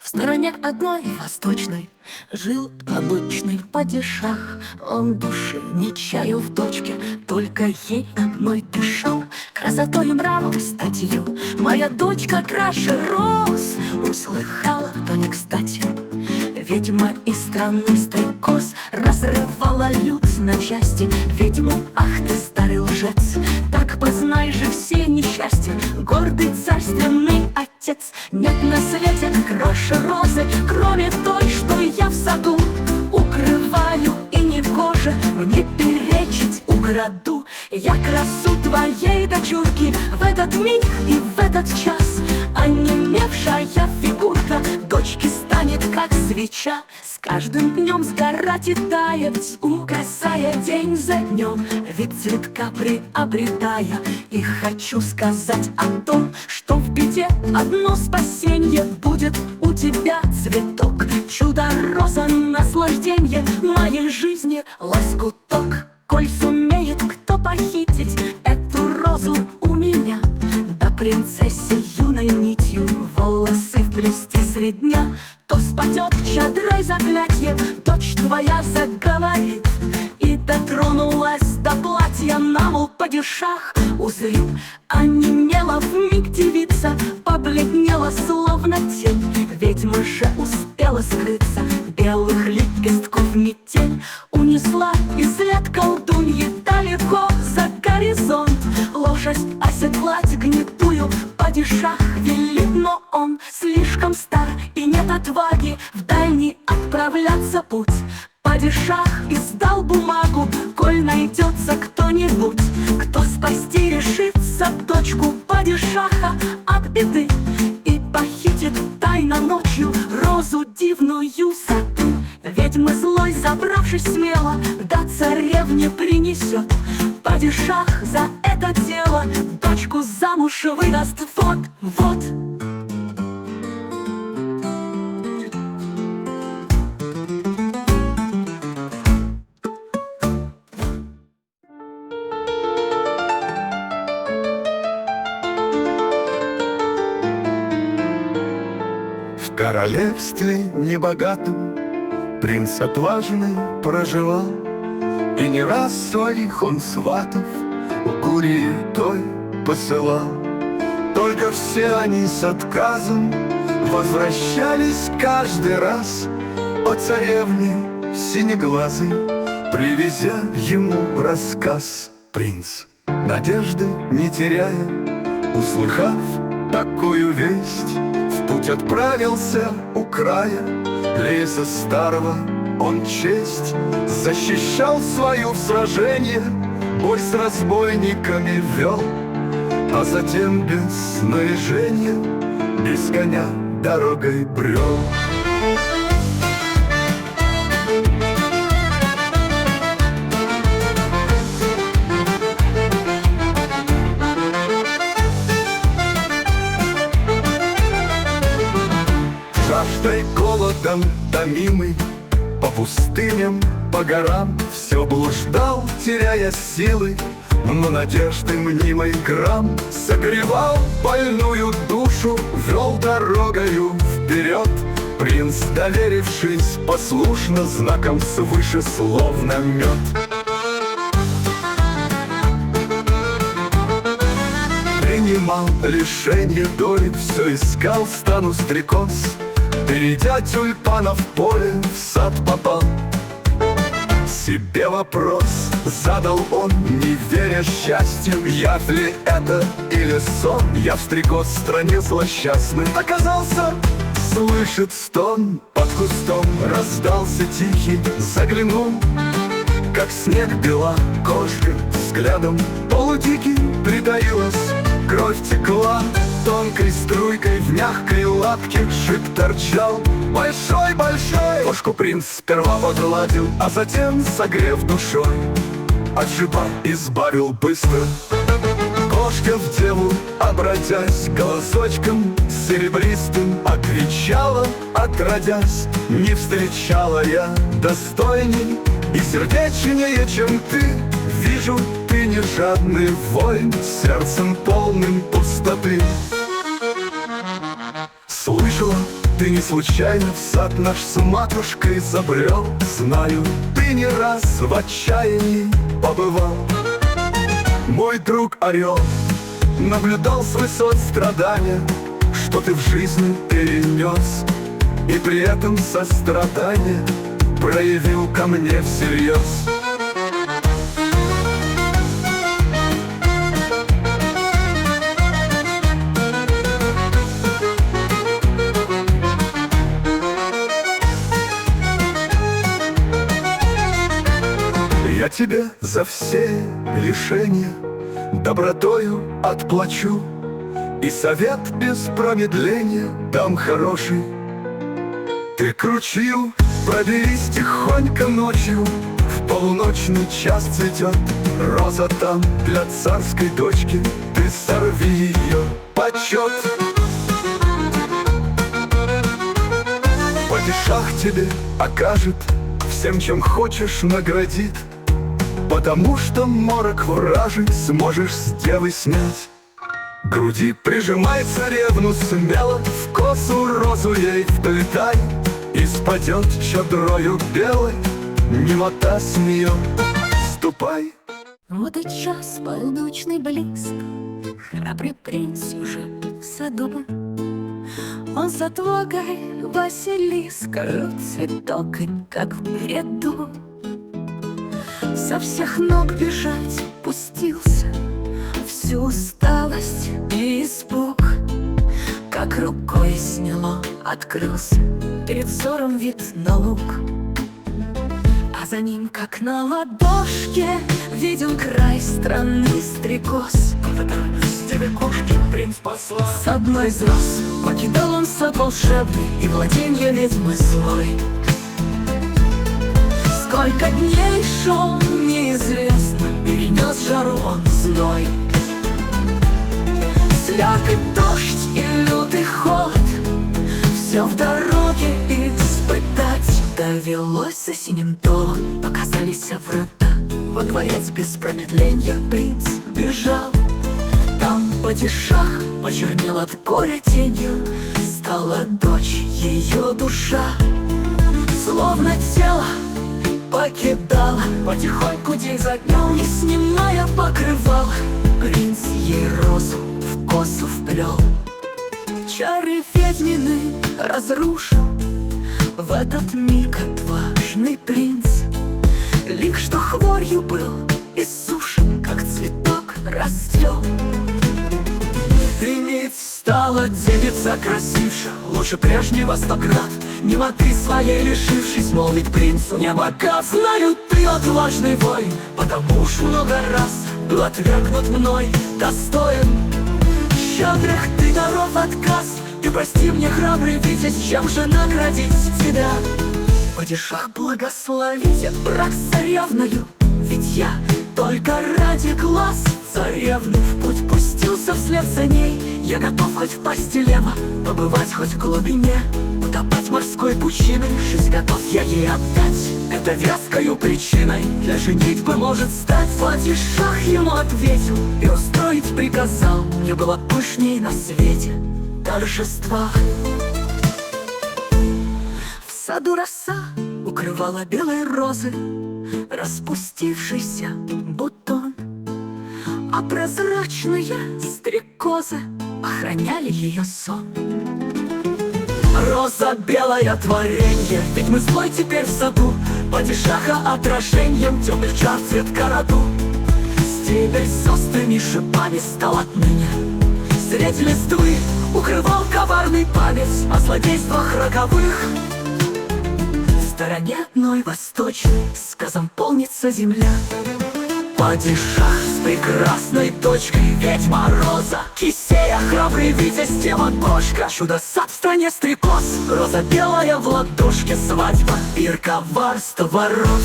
В стороне одной восточной жил обычный падишах. Он души не чаял в дочке, только ей одной дышал. Красотой и нравом статью моя дочка краше роз. Услыхала, то не кстати, ведьма из страны стрекоз разрывала люд на части. Ведьму, ах ты старый лжец, так познай же все несчастья. Гордый царственный отец, нет на свете краше розы, кроме той, что я в саду укрываю, и не гоже мне перечить украду. Я красу твоей дочурки в этот миг и в этот час. Онемевшая фигурка дочки станет как свеча, с каждым днем сгорать и таять, угасая день за днем, вид цветка приобретая. И хочу сказать о том, что в беде одно спасенье будет у тебя цветок. Чудо-роза, наслажденье моей жизни, лоскуток. Коль сумеет кто похитить эту розу у меня, да принцессе юной нитью волосы вплести средь дня, то спадет чадрой заклятье, дочь твоя заговорит. И дотронулась до платья, на мол падишах узрит. Онемела вмиг девица, побледнела словно тень. Ведьма же успела скрыться, белых лепестков метель унесла из лет колдуньи далеко за горизонт. Лошадь оседлать гнетую падишах велит, но он слишком стар и нет отваги в дальний отправляться путь. Падишах издал бумагу, коль найдется кто-нибудь, кто спасти решится дочку падишаха от беды и похитит тайно ночью розу дивную саду. Ведьма злой, забравшись смело, до царевне принесет. Падишах за это дело дочку замуж выдаст. Вот. В королевстве небогатом принц отважный проживал, и не раз своих он сватов у Курии той посылал. Только все они с отказом возвращались каждый раз о царевне синеглазой, привезя ему рассказ. Принц, надежды не теряя, услыхав такую весть, в путь отправился у края леса старого. Он честь защищал свою в сражении, бой с разбойниками вел, а затем без снаряжения, без коня дорогой брел. Жаждой, голодом томимый, по пустыням, по горам все блуждал, теряя силы, но надежды мнимой грамм согревал больную душу, вел дорогою вперед. Принц, доверившись послушно знаком свыше, словно мед. Принимал лишенье доли, все искал, стану стрекоз. Перейдя тюльпанов поле, в сад попал. Себе вопрос задал он, не веря счастьем, явь ли это или сон. Я в стрекоз стране злосчастной оказался. Слышит стон, под кустом раздался тихий, заглянул, как снег бела кошка, взглядом полудикий притаилась. Кровь текла тонкой струйкой, в мягкой лапке шип торчал. Большой-большой кошку принц сперва погладил, а затем, согрев душой, от шипа избавил быстро. Кошка в деву, обратясь, голосочком серебристым отвечала, отродясь: не встречала я достойней и сердечнее, чем ты. Вижу, ты не жадный воин, сердцем полным пустоты. Слышала, ты Ты не случайно в сад наш с матушкой забрел. Знаю, ты не раз в отчаянии побывал. Мой друг орел наблюдал с высот страдания, что ты в жизни перенес, и при этом сострадание проявил ко мне всерьез. Я тебе за все лишения добротою отплачу, и совет без промедления дам хороший. Ты к ручью проберись тихонько ночью, в полуночный час цветет роза там для царской дочки. Ты сорви ее, почет. Падишах тебе окажет, всем, чем хочешь, наградит, потому что морок вражий сможешь с девы снять. К груди прижимай царевну смело, в косу розу ей вплетай, и спадет щедрою белой немота с нее. Ступай. Вот и час полночный близк, храбрый принц уже в саду. Он за твогой Василиска, жжет цветок, и как в бреду со всех ног бежать пустился, всю усталость и испуг как рукой сняло, открылся перед взором вид на луг. А за ним, как на ладошке, виден край страны стрекоз. С тебе кошки принц послал. С одной из роз покидал он сад волшебный и владенье ведьмы злой. Сколько дней шел, неизвестно, перенес жару он зной. Слякоть, дождь и лютый холод, все в дороге испытать довелось. За синим долом показались врата, во дворец без промедления принц бежал. Там падишах почернел от горя тенью, стала дочь ее душа. Словно тело покидала потихоньку день за днем, не снимая покрывала, принц ей розу в косу вплел. Чары ведьмины разрушил в этот миг отважный принц. Лик, что хворью был иссушен, как цветок расцвел. И нить стала девица красивша, лучше прежнего 100 крат. Немоты своей лишившись, молвит принцу: не бога, знаю, ты отважный воин, потому уж много раз был отвергнут мной. Достоин щедрых ты даров отказ, ты прости мне, храбрый витязь, чем же наградить тебя? Падишах благословите брак с царевною, ведь я только ради глаз царевны в путь пустился вслед за ней. Я готов хоть в пасти лева побывать, хоть в глубине, утопать морской пучиной, жизнь готов я ей отдать. Это вескою причиной для женитьбы может стать. Падишах ему ответил и устроить приказал, мне было пышней на свете торжества. В саду роса укрывала белые розы, распустившийся бутон, а прозрачные стрекозы охраняли ее сон. Роза белая творенье, ведь мы злой теперь в саду, падишаха отражением темных чар цветка роду. Стебель с острыми шипами стал отныне средь листвы, укрывал коварный память о злодействах роковых. В стороне одной восточной сказом полнится земля. Падишах с прекрасной дочкой, ведьма Роза, Кисея, храбрый витязь, дева кошка, чудо-сад в стране стрекоз, роза белая в ладошке, свадьба, пир коварства воров.